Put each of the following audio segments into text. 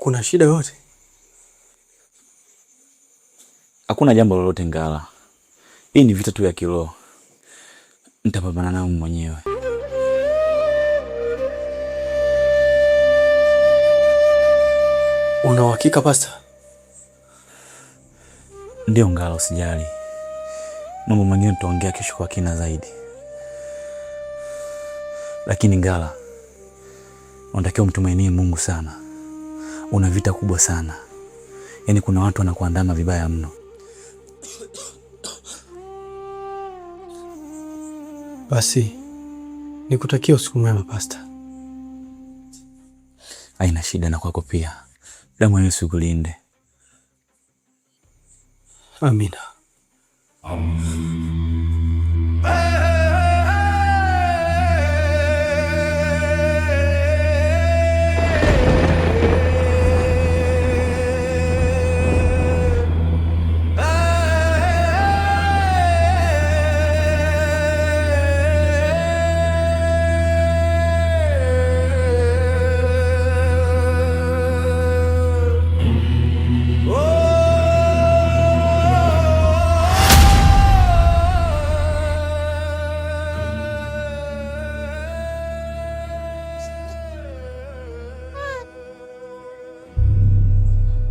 Kuna shida yote? Hakuna jambo lolote Ngala. Hii ni vita tu ya kiroho. Nitapambana nao mwenyewe. Una uhakika Pasta? Ndio Ngala, usijali. Mambo mengine tutaongea kesho kwa kina zaidi. Lakini Ngala, unatakiwa mtumainie Mungu sana. Una vita kubwa sana. Yaani kuna watu wanakuandama vibaya mno. Basi nikutakia usiku mwema Pasta. Haina shida, na kwako pia. Damu ya Yesu ikulinde. Amina.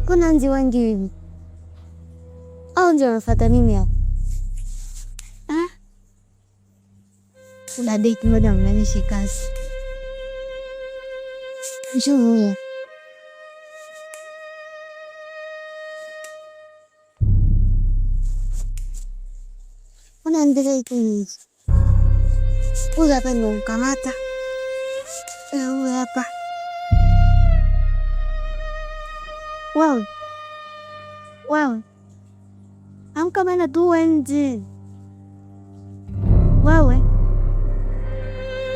Kuna nzi wengi hivi. Au ndio wanafuata nini hapa? Kuna date moja mnanishi kazi. Njoo. Kuna ndege hivi. Huyu hapa ndio mkamata. Huyu hapa. Wow. Amka bana tuwe nje. Wewe.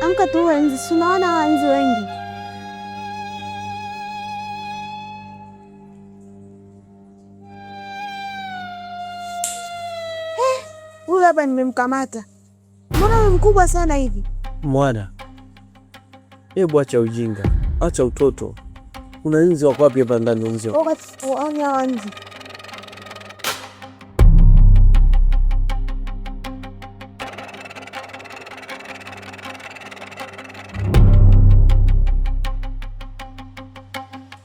Amka tuwe nje. Tunaona wanzi wengi. Huyu hapa nimemkamata. Mbona wewe mkubwa sana hivi? Mwana. Hebu acha ujinga. Acha utoto. Kuna nzi wako wapi hapa ndani nzi? Waona wanzi.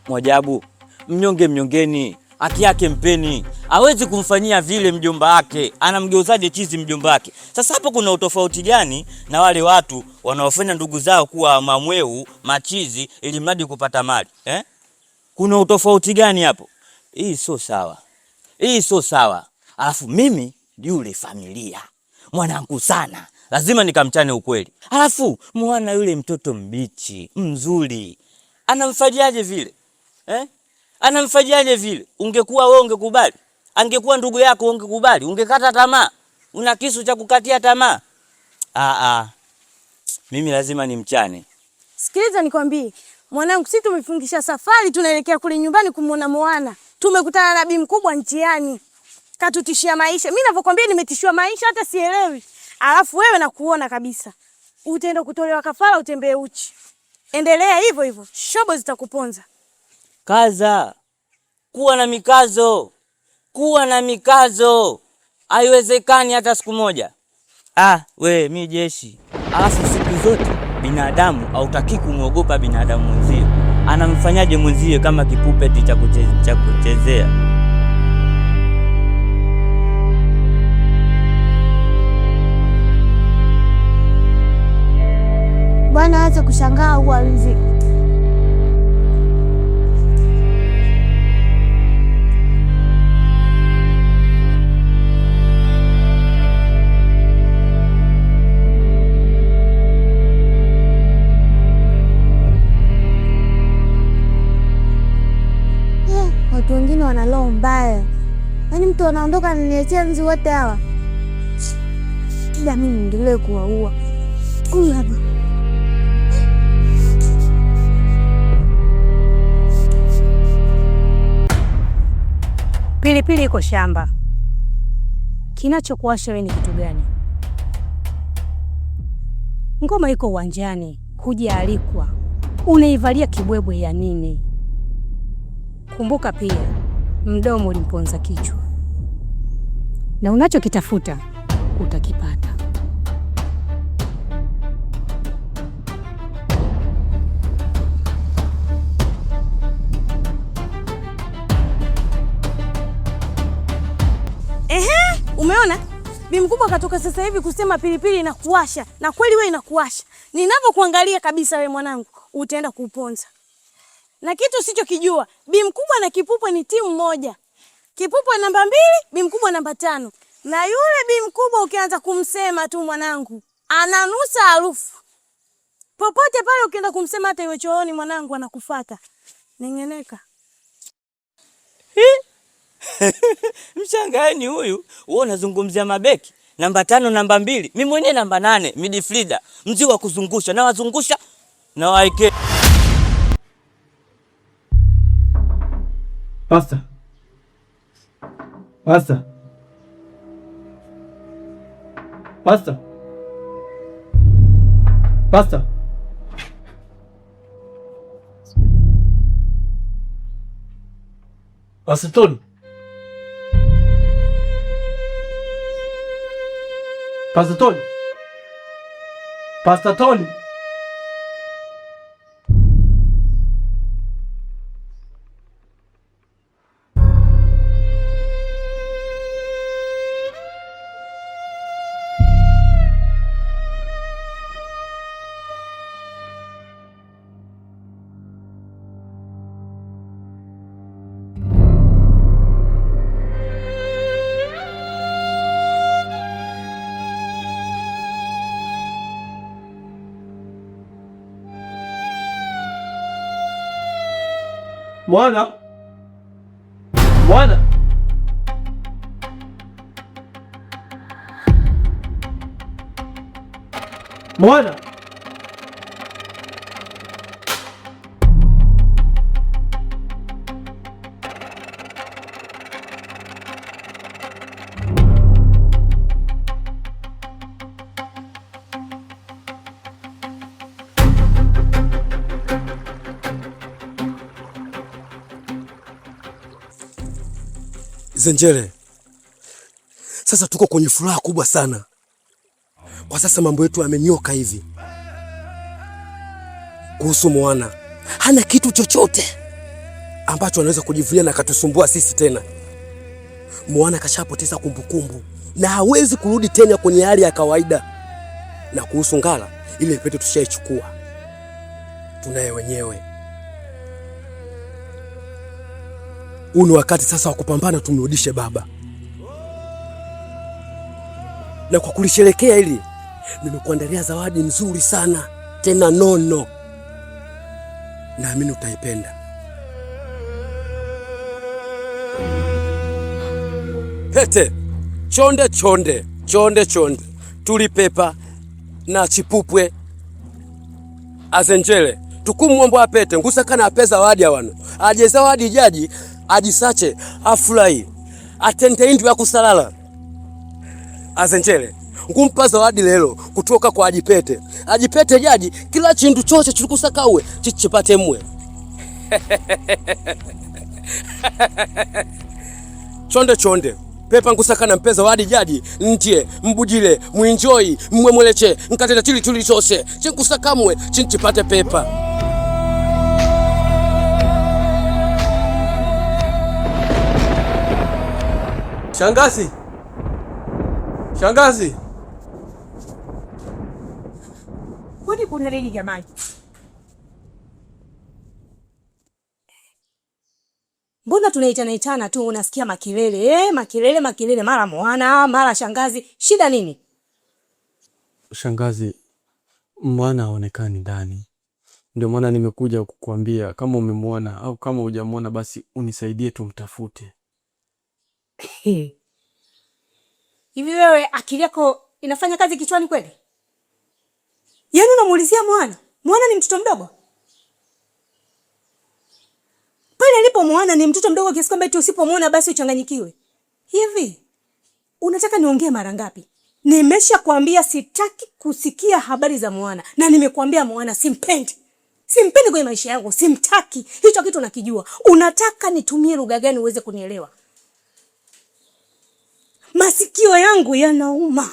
Mwajabu, mnyonge mnyongeni, haki yake mpeni. Hawezi kumfanyia vile mjomba wake, anamgeuzaje chizi mjomba wake. Sasa hapo kuna utofauti gani na wale watu wanaofanya ndugu zao kuwa mamweu, machizi ili mradi kupata mali? Kuna utofauti gani hapo? Hii sio sawa. Hii sio sawa. Alafu mimi yule familia, mwanangu sana, lazima nikamchane ukweli. Alafu mwana yule mtoto mbichi, mzuri, anamfajiaje vile? Anamfajiaje vile? Ungekuwa wewe ungekubali? Angekuwa ndugu yako ungekubali? Ungekata tamaa? Una kisu cha kukatia tamaa? Mimi lazima nimchane. Sikiliza nikwambie, mwanangu, sisi tumefungisha safari tunaelekea kule nyumbani kumuona Moana. Tumekutana na bibi mkubwa njiani. Katutishia maisha. Mimi ninapokuambia nimetishiwa maisha hata sielewi. Alafu wewe nakuona kabisa. Utaenda kutolewa kafara utembee uchi. Endelea hivyo hivyo. Shobo zitakuponza. Kaza. Kuwa na mikazo. Kuwa na mikazo. Haiwezekani hata siku moja. Mi jeshi. Alafu siku zote binadamu hautaki kumuogopa binadamu mwenzie. Anamfanyaje mwenzie kama kipupeti cha kuchezea? Bwana acha kushangaa uanzi. Watu wengine wana roho mbaya. Yaani mtu anaondoka ananiletea nzi wote hawa. Ila mimi niendelee kuwaua. Huyu hapa. Pilipili iko shamba. Kinachokuasha wewe ni kitu gani? Ngoma iko uwanjani, hujaalikwa. Unaivalia kibwebwe ya nini? Kumbuka pia mdomo ulimponza kichwa, na unachokitafuta utakipata. Umeona? Bi mkubwa katoka sasa hivi kusema pilipili inakuwasha, na kweli wewe inakuwasha. Ninavyokuangalia kabisa wewe mwanangu, utaenda kuponza. Na kitu usichokijua, Bi mkubwa na Kipupwe ni timu moja. Kipupwe namba 2, Bi mkubwa namba 5. Na yule Bi mkubwa ukianza kumsema tu mwanangu, ananusa harufu. Popote pale ukienda kumsema, hata iwe chooni mwanangu, anakufuata. Nengeneka. Mshangaeni huyu. Wewe unazungumzia mabeki namba 5, namba 2. Mimi mwenyewe namba 8, midfielder. Mzi wa kuzungusha na wazungusha na waike. Pasta. Pasta. Pasta. Pasta. Pasta Tony. Pasta Tony. Pasta Tony. Mwana. Mwana. Mwana. Zenjele, sasa tuko kwenye furaha kubwa sana. Kwa sasa mambo yetu yamenyoka hivi. Kuhusu Mwana, hana kitu chochote ambacho anaweza kujivunia na katusumbua sisi tena. Mwana kashapoteza kumbukumbu na hawezi kurudi tena kwenye hali ya kawaida. Na kuhusu Ngala, ile pete tushaichukua, tunaye wenyewe. Huu ni wakati sasa wa kupambana tumrudishe baba. Na kwa kulisherekea hili, nimekuandalia zawadi nzuri sana, tena nono. Naamini utaipenda. Pete, chonde chonde, chonde chonde. Tulipepa na Chipupwe. Azenjele, tukumwombo apete, ngusakana ape zawadi ya wano. Aje zawadi jaji, ajisache, afurahi, atende indu ya kusalala. Azenjele, ngumpa zawadi lelo kutoka kwa Ajipete. Ajipete jaji, kila chindu choche chulikusakawe, chichipate mwe. Chonde chonde, pepa ngusakana mpe zawadi jaji, ntie, mbujile, muenjoy, mwemweleche, nkatenda chili chuli chose, chinkusakamwe, chinchipate pepa. Shangazi. Shangazi. Kwani kuna nini jamani? Mbona tunaitana tu, unasikia makelele, makelele, mara Mwana, mara shangazi. Shida nini? Shangazi, Mwana haonekani ndani. Ndio maana nimekuja kukuambia kama umemwona au kama hujamwona basi unisaidie tumtafute. Hivi wewe akili yako inafanya kazi kichwani kweli? Yaani unamuulizia Mwana? Mwana ni mtoto mdogo? Pale alipo Mwana ni mtoto mdogo kiasi kwamba eti usipomwona basi uchanganyikiwe. Hivi unataka niongee mara ngapi? Nimeshakwambia sitaki kusikia habari za Mwana, na nimekuambia Mwana simpendi. Simpendi kwenye maisha yangu, simtaki. Hicho kitu nakijua. Unataka nitumie lugha gani uweze kunielewa? Masikio yangu yanauma.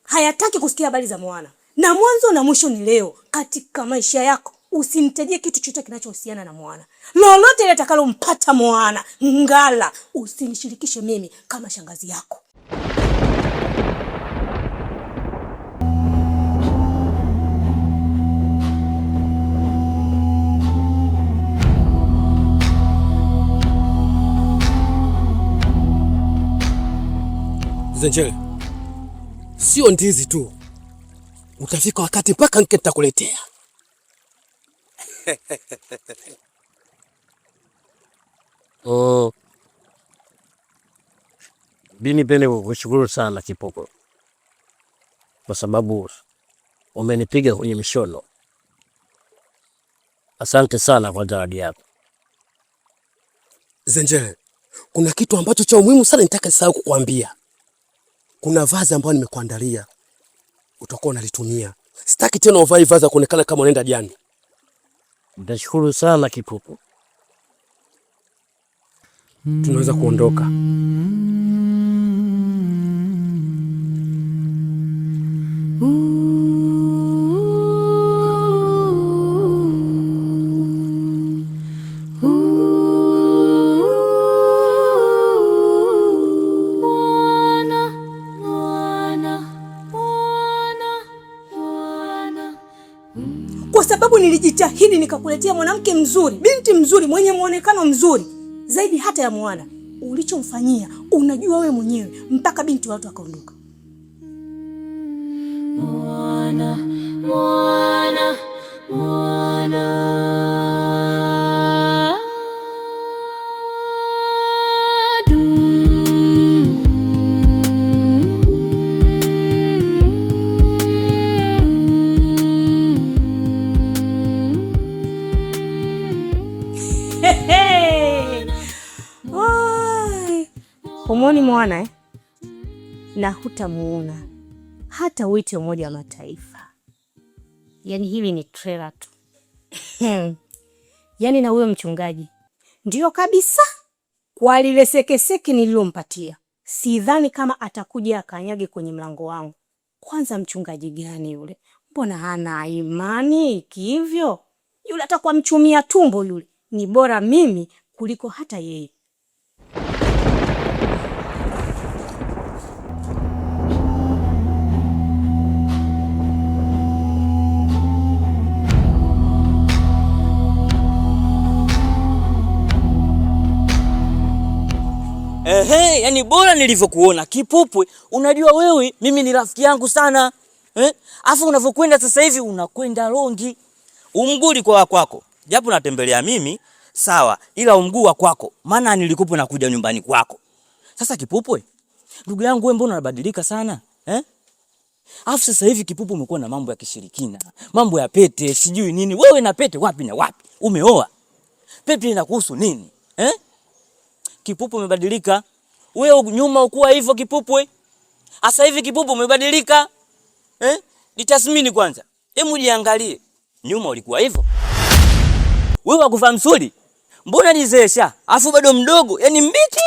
Hayataki kusikia habari za Moana. Na mwanzo na mwisho ni leo. Katika maisha yako usinitajie kitu chochote kinachohusiana na Moana. Lolote litakalompata Moana, ngala, usinishirikishe mimi kama shangazi yako. Zenjele, sio ndizi tu, utafika wakati mpaka nke nitakuletea. Bini pende kukushukuru sana Kipoko, kwa sababu umenipiga kwenye mishono. Asante sana kwa zawadi yako. Zenjele, kuna kitu ambacho cha muhimu sana nitaka sasa kukuambia. Kuna vazi ambalo nimekuandalia. Utakuwa unalitumia. Sitaki tena uvae vazi kuonekana kama unaenda jani. Nitashukuru sana Kipoko. Tunaweza kuondoka. Kwa sababu nilijitahidi nikakuletea mwanamke mzuri, binti mzuri, mwenye muonekano mzuri zaidi hata ya Moana. Ulichomfanyia unajua wewe mwenyewe, mpaka binti watu akaondoka. Moana, Moana, Moana. Humoni Moana na hutamuona hata uite Umoja wa Mataifa. Yaani hili ni trailer tu. Yaani na huyo mchungaji ndio kabisa kwa lile sekeseke nililompatia. Sidhani kama atakuja akanyage kwenye mlango wangu. Kwanza mchungaji gani yule? Mbona hana imani kivyo? Yule atakuwa mchumia tumbo yule. Ni bora mimi kuliko hata yeye. Yani bora nilivyokuona Kipupwe. Unajua wewe mimi ni rafiki yangu sana. Afu unavyokwenda sasa hivi unakwenda longi. Umguli kwa kwako. Japo natembelea mimi, sawa, ila umguu wa kwako. Maana nilikupo na kuja nyumbani kwako. Sasa Kipupwe, ndugu yangu wewe mbona unabadilika sana? Afu sasa hivi Kipupwe umekuwa na mambo ya kishirikina, mambo ya pete, sijui nini. Wewe na pete wapi na wapi? Umeoa? Pete inakuhusu nini? Kipupwe umebadilika. Wewe nyuma ukuwa hivyo Kipupwe. Sasa hivi Kipupwe umebadilika. Nitathmini kwanza. Hebu jiangalie. Nyuma ulikuwa hivyo. Wewe wakufa msuri. Mbona nizesha? Afu bado mdogo, yani mbiti.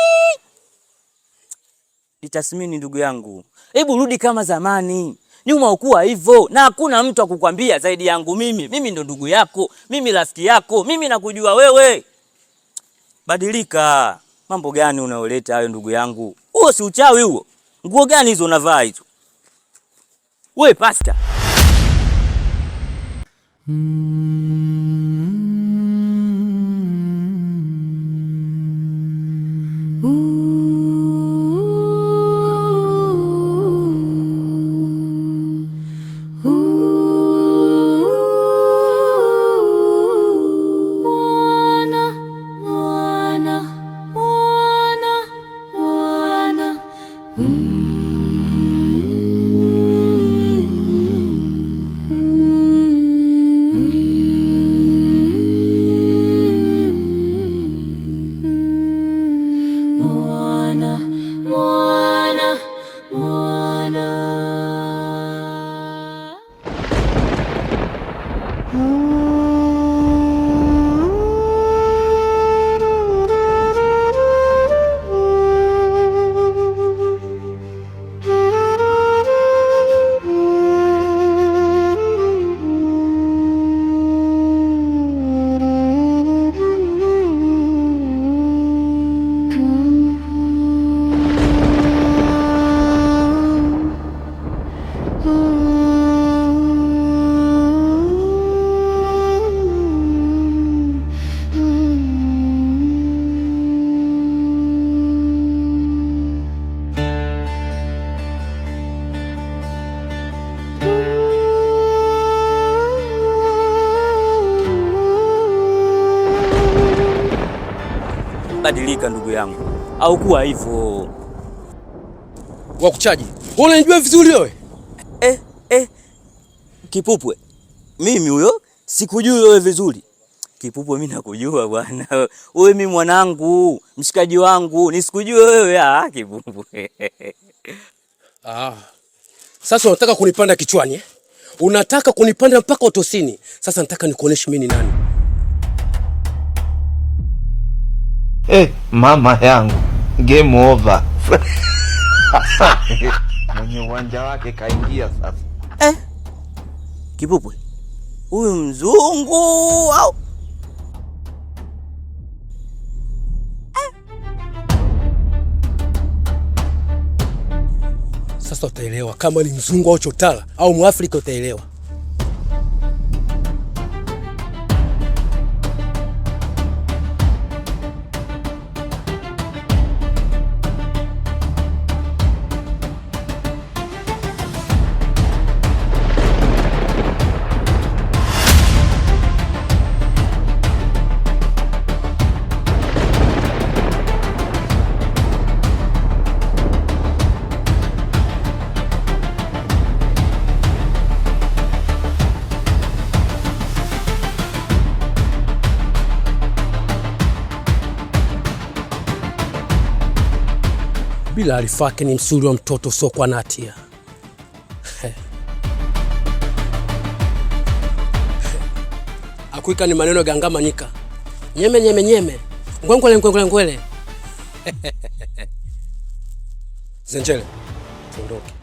Nitathmini ndugu yangu. Hebu rudi kama zamani. Nyuma ukuwa hivyo na hakuna mtu akukwambia zaidi yangu mimi. Mimi ndo ndugu yako, mimi rafiki yako, mimi nakujua wewe. Badilika. Mambo gani unaoleta hayo ndugu yangu? Huo si uchawi huo. Nguo gani hizo unavaa hizo? Wewe pasta. Moana. badilika ndugu yangu. Au kuwa hivyo. Wakuchaji. Wewe unanijua vizuri wewe? Kipupwe. Mimi huyo sikujui wewe vizuri. Kipupwe mimi nakujua bwana. Wewe mimi mwanangu, mshikaji wangu, nisikujue wewe Kipupwe. Sasa unataka kunipanda kichwani eh? Unataka kunipanda mpaka utosini. Sasa nataka nikuoneshe mimi ni nani. Mama yangu. Game over. Mwenye uwanja wake kaingia sasa. Kipupwe. Huyu mzungu au? Sasa utaelewa kama ni mzungu au chotara au Mwafrika utaelewa. Bila alifake ni msuri wa mtoto sio kwa natia. Akuika ni maneno gangama nyika. Nyeme nyeme nyeme. Ngwengwele ngwengwele ngwele. Zenjele. Tuondoke.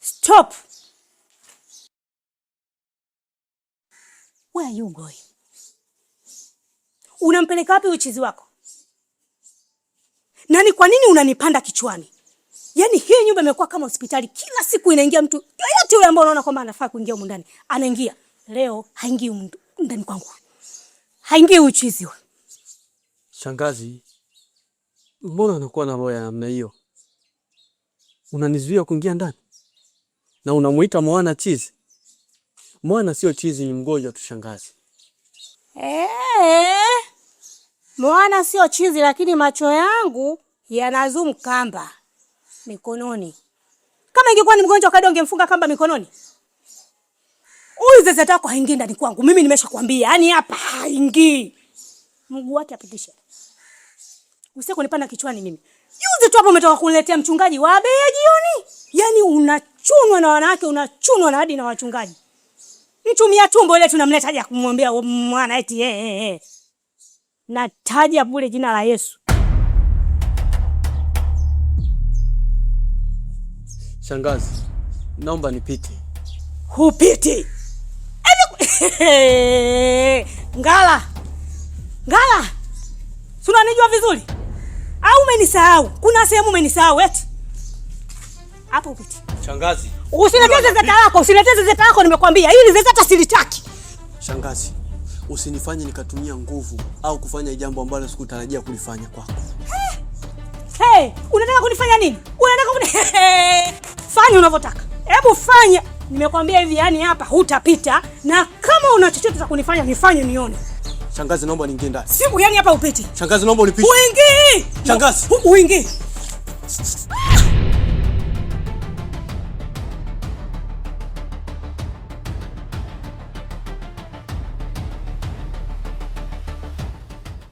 Stop. Where are you going? Unampeleka wapi uchizi wako? Nani, kwa nini unanipanda kichwani? Yaani hii nyumba imekuwa kama hospitali, kila siku inaingia mtu yoyote yule ambaye unaona kwamba anafaa kuingia huko ndani. Anaingia. Leo haingii ndani kwangu. Haingii uchizi huo. Shangazi, mbona unakuwa na roho ya namna hiyo? Unanizuia kuingia ndani? Na unamuita Mwana chizi? Mwana sio chizi, ni mgonjwa tu shangazi. Mwana sio chizi, lakini macho yangu yanazoom kamba mikononi. Kama ingekuwa ni mgonjwa kadogo ungemfunga kamba mikononi. Huyu zeze tako haingii ndani kwangu. Mimi nimeshakwambia, yani hapa haingii. Mguu wake apitishe. Usije kunipanda kichwani mimi. Juzi tu hapo umetoka kuniletea mchungaji wa bei ya jioni. Yaani unachunwa na wanawake, unachunwa na hadi na wachungaji. Mtumia tumbo ile tunamleta haja kumwambia mwana eti Nataja bure jina la Yesu. Shangazi, naomba nipite. Hupiti. Ngala. Si unanijua vizuri? Au umenisahau? Kuna sehemu umenisahau eti? Hapo upiti. Shangazi. Usileteze zeta lako nimekwambia. Hili zeta silitaki. Shangazi, usinifanye nikatumia nguvu au kufanya jambo ambalo sikutarajia kulifanya kwako. Hey, unataka kunifanya nini? Fanya unavyotaka. Hebu fanya. Nimekwambia hivi, yani hapa hutapita, na kama una chochote za kunifanya nifanye nione. Shangazi, naomba niingie ndani. Simu yani hapa upiti. Shangazi, naomba unipishe. Uingie. Shangazi. Uingie.